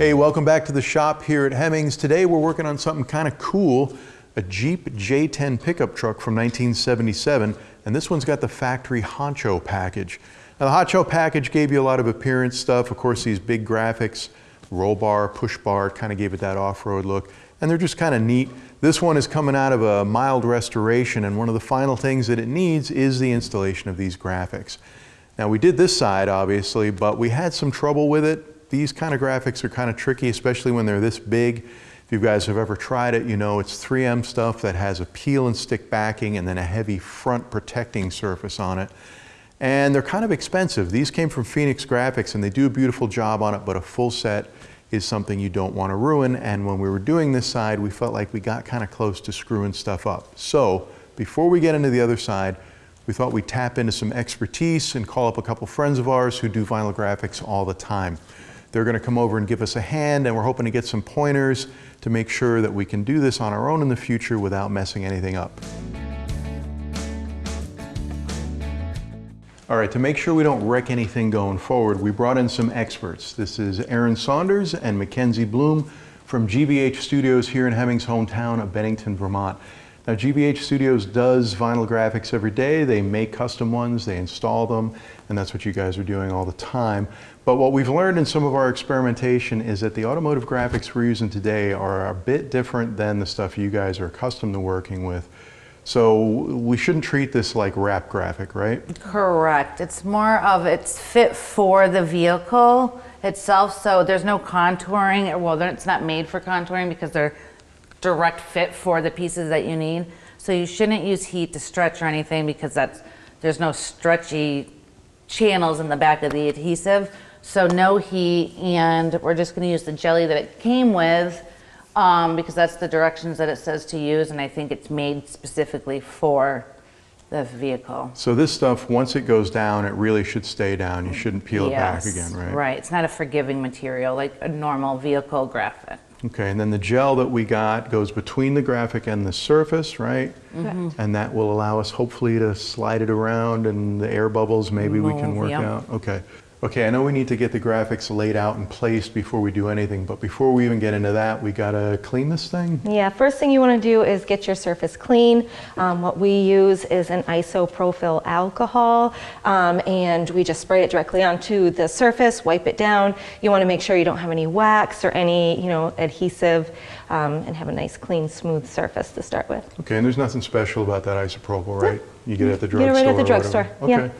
Hey, welcome back to the shop here at Hemmings. Today we're working on something kind of cool, a Jeep J10 pickup truck from 1977, and this one's got the factory Honcho package. Now the Honcho package gave you a lot of appearance stuff, of course these big graphics, roll bar, push bar, kind of gave it that off-road look, and they're just kind of neat. This one is coming out of a mild restoration, and one of the final things that it needs is the installation of these graphics. Now we did this side obviously, but we had some trouble with it. These kind of graphics are kind of tricky, especially when they're this big. If you guys have ever tried it, you know it's 3M stuff that has a peel and stick backing and then a heavy front protecting surface on it. And they're kind of expensive. These came from Phoenix Graphics and they do a beautiful job on it, but a full set is something you don't want to ruin. And when we were doing this side, we felt like we got kind of close to screwing stuff up. So before we get into the other side, we thought we'd tap into some expertise and call up a couple friends of ours who do vinyl graphics all the time. They're going to come over and give us a hand, and we're hoping to get some pointers to make sure that we can do this on our own in the future without messing anything up. All right, to make sure we don't wreck anything going forward, we brought in some experts. This is Aaron Saunders and Mackenzie Bloom from GBH Studios here in Hemmings' hometown of Bennington, Vermont. Now, GBH Studios does vinyl graphics every day. They make custom ones, they install them, and that's what you guys are doing all the time. But what we've learned in some of our experimentation is that the automotive graphics we're using today are a bit different than the stuff you guys are accustomed to working with. So we shouldn't treat this like wrap graphic, right? Correct. It's more of it's fit for the vehicle itself, so there's no contouring. Well, it's not made for contouring because they're direct fit for the pieces that you need. So you shouldn't use heat to stretch or anything because there's no stretchy channels in the back of the adhesive. So no heat, and we're just going to use the jelly that it came with because that's the directions that it says to use, and I think it's made specifically for the vehicle. So this stuff, once it goes down, it really should stay down. You shouldn't peel it back again, right? Right. It's not a forgiving material like a normal vehicle graphic. Okay, and then the gel that we got goes between the graphic and the surface, right? Mm-hmm. And that will allow us hopefully to slide it around and the air bubbles maybe we can work out. Okay. Okay, I know we need to get the graphics laid out and placed before we do anything, but before we even get into that, we gotta clean this thing? Yeah, first thing you want to do is get your surface clean. What we use is an isopropyl alcohol, and we just spray it directly onto the surface, wipe it down. You want to make sure you don't have any wax or any, adhesive, and have a nice, clean, smooth surface to start with. Okay, and there's nothing special about that isopropyl, right? You get it at the drugstore. Get it right at the drugstore. Okay. Yeah.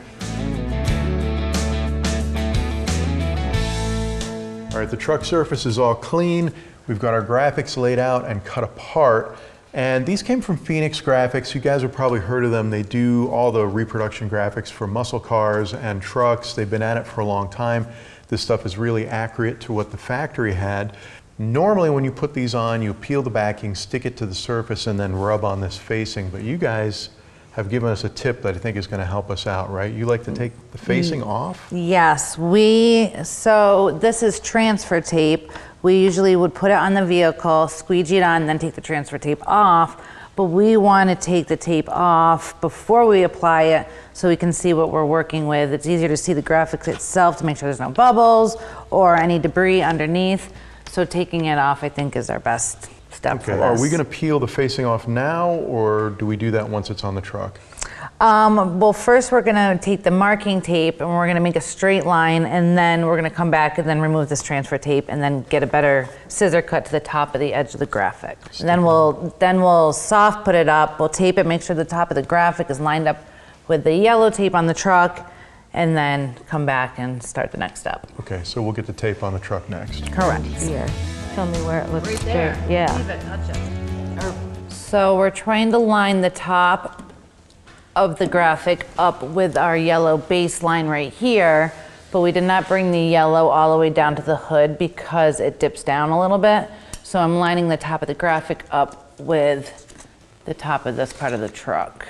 All right, the truck surface is all clean. We've got our graphics laid out and cut apart. And these came from Phoenix Graphics. You guys have probably heard of them. They do all the reproduction graphics for muscle cars and trucks. They've been at it for a long time. This stuff is really accurate to what the factory had. Normally when you put these on, you peel the backing, stick it to the surface, and then rub on this facing. But you guys have given us a tip that I think is going to help us out, right? You like to take the facing off? Yes, so this is transfer tape. We usually would put it on the vehicle, squeegee it on, then take the transfer tape off. But we want to take the tape off before we apply it so we can see what we're working with. It's easier to see the graphics itself to make sure there's no bubbles or any debris underneath. So taking it off, I think, is our best step for this. Are we going to peel the facing off now, or do we do that once it's on the truck? Well, first we're going to take the marking tape and we're going to make a straight line, and then we're going to come back and then remove this transfer tape and then get a better scissor cut to the top of the edge of the graphic. And then we'll soft put it up. We'll tape it, make sure the top of the graphic is lined up with the yellow tape on the truck, and then come back and start the next step. Okay, so we'll get the tape on the truck next. Correct. Here, tell me where it looks Right there. straight. Yeah. Leave it, touch it. So we're trying to line the top of the graphic up with our yellow baseline right here, but we did not bring the yellow all the way down to the hood because it dips down a little bit. So I'm lining the top of the graphic up with the top of this part of the truck.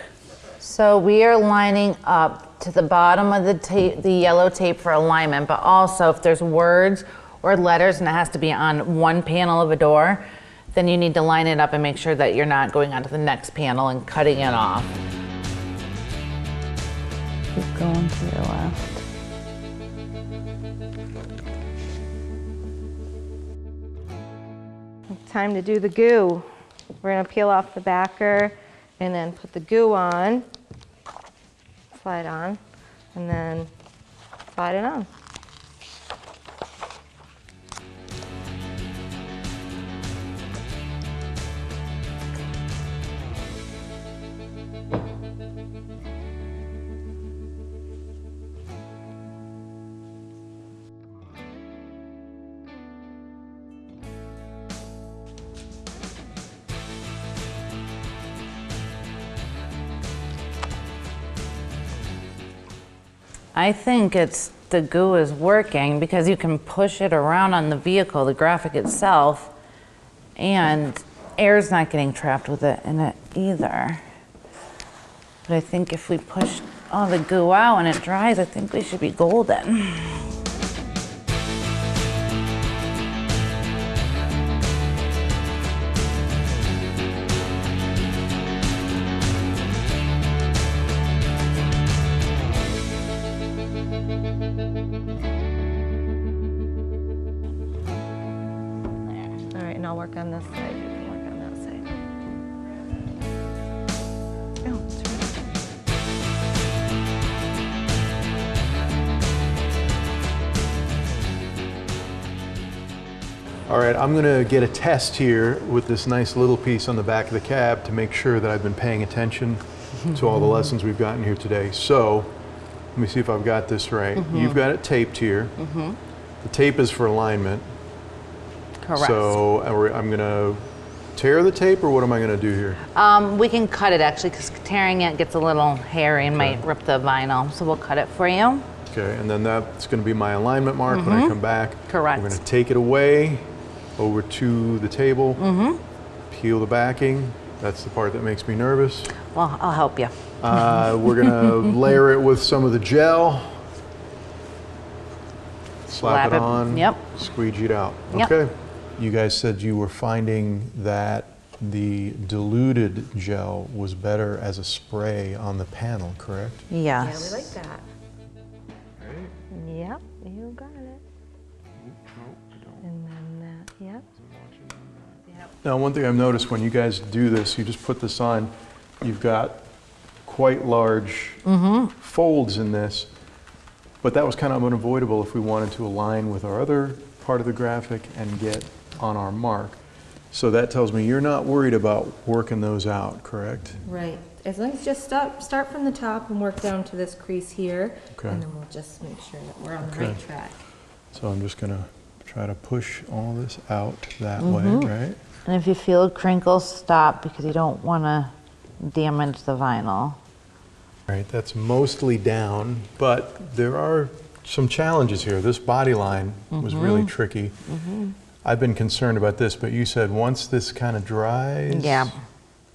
So we are lining up to the bottom of the tape, the yellow tape for alignment, but also if there's words or letters and it has to be on one panel of a door, then you need to line it up and make sure that you're not going on to the next panel and cutting it off. Keep going to your left. time to do the goo. We're gonna peel off the backer and then put the goo on, slide on, and then slide it on. I think the goo is working because you can push it around on the vehicle, the graphic itself, and air's not getting trapped with it in it either. But I think if we push all the goo out and it dries, I think we should be golden. All right, and I'll work on this side, you can work on that side. Oh, that's right. All right, I'm gonna get a test here with this nice little piece on the back of the cab to make sure that I've been paying attention to all the lessons we've gotten here today. So, let me see if I've got this right. You've got it taped here. The tape is for alignment. Correct. So I'm gonna tear the tape, or what am I gonna do here? We can cut it actually, because tearing it gets a little hairy and might rip the vinyl. So we'll cut it for you. Okay, and then that's gonna be my alignment mark when I come back. Correct. We're gonna take it away over to the table, peel the backing. That's the part that makes me nervous. Well, I'll help you. We're gonna layer it with some of the gel. Slap it on, Yep. squeegee it out. Yep. Okay. You guys said you were finding that the diluted gel was better as a spray on the panel, correct? Yes. Yeah, we like that. Yep, you got it. And then that, yep. Now, one thing I've noticed when you guys do this, you just put this on, you've got quite large folds in this, but that was kind of unavoidable if we wanted to align with our other part of the graphic and get on our mark. So that tells me you're not worried about working those out, correct? Right. As long as you just start from the top and work down to this crease here, Okay. and then we'll just make sure that we're on the Okay. right track. So I'm just gonna try to push all this out that way, right? And if you feel crinkles, stop, because you don't want to damage the vinyl. All right, that's mostly down, but there are some challenges here. This body line was really tricky. I've been concerned about this, but you said once this kind of dries, Yeah.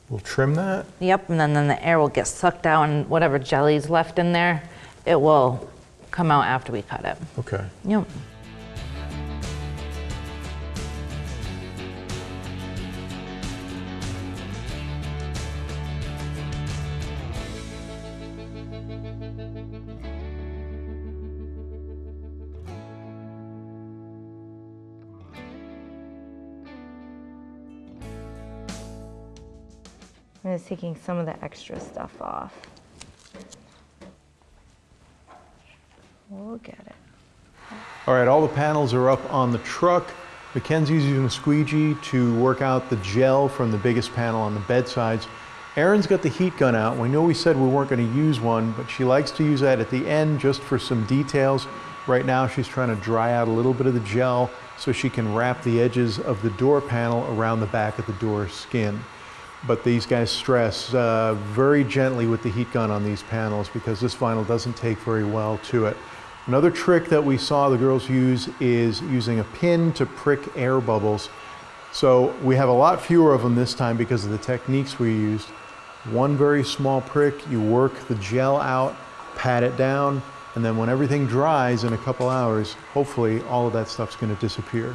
we'll trim that? Yep, and then the air will get sucked out, and whatever jelly's left in there, it will come out after we cut it. Okay. Yep. I'm just taking some of the extra stuff off. We'll get it. All right, all the panels are up on the truck. Mackenzie's using a squeegee to work out the gel from the biggest panel on the bedsides. Erin's got the heat gun out. We know we said we weren't going to use one, but she likes to use that at the end just for some details. Right now she's trying to dry out a little bit of the gel so she can wrap the edges of the door panel around the back of the door skin. But these guys stress very gently with the heat gun on these panels because this vinyl doesn't take very well to it. Another trick that we saw the girls use is using a pin to prick air bubbles. So we have a lot fewer of them this time because of the techniques we used. One very small prick, you work the gel out, pat it down, and then when everything dries in a couple hours, hopefully all of that stuff's going to disappear.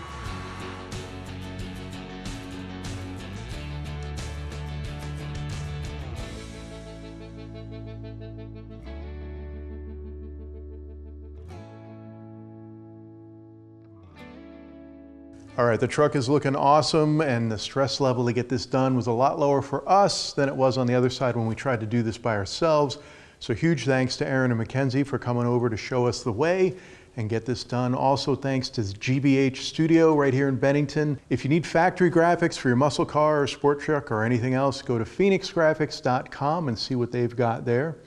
All right, the truck is looking awesome, and the stress level to get this done was a lot lower for us than it was on the other side when we tried to do this by ourselves. So huge thanks to Aaron and Mackenzie for coming over to show us the way and get this done. Also thanks to GBH Studio right here in Bennington. If you need factory graphics for your muscle car or sport truck or anything else, go to phoenixgraphics.com and see what they've got there.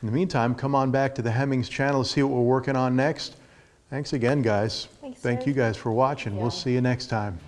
In the meantime, come on back to the Hemmings channel to see what we're working on next. Thanks again, guys. Thanks, Thank Sid. you guys for watching. We'll see you next time.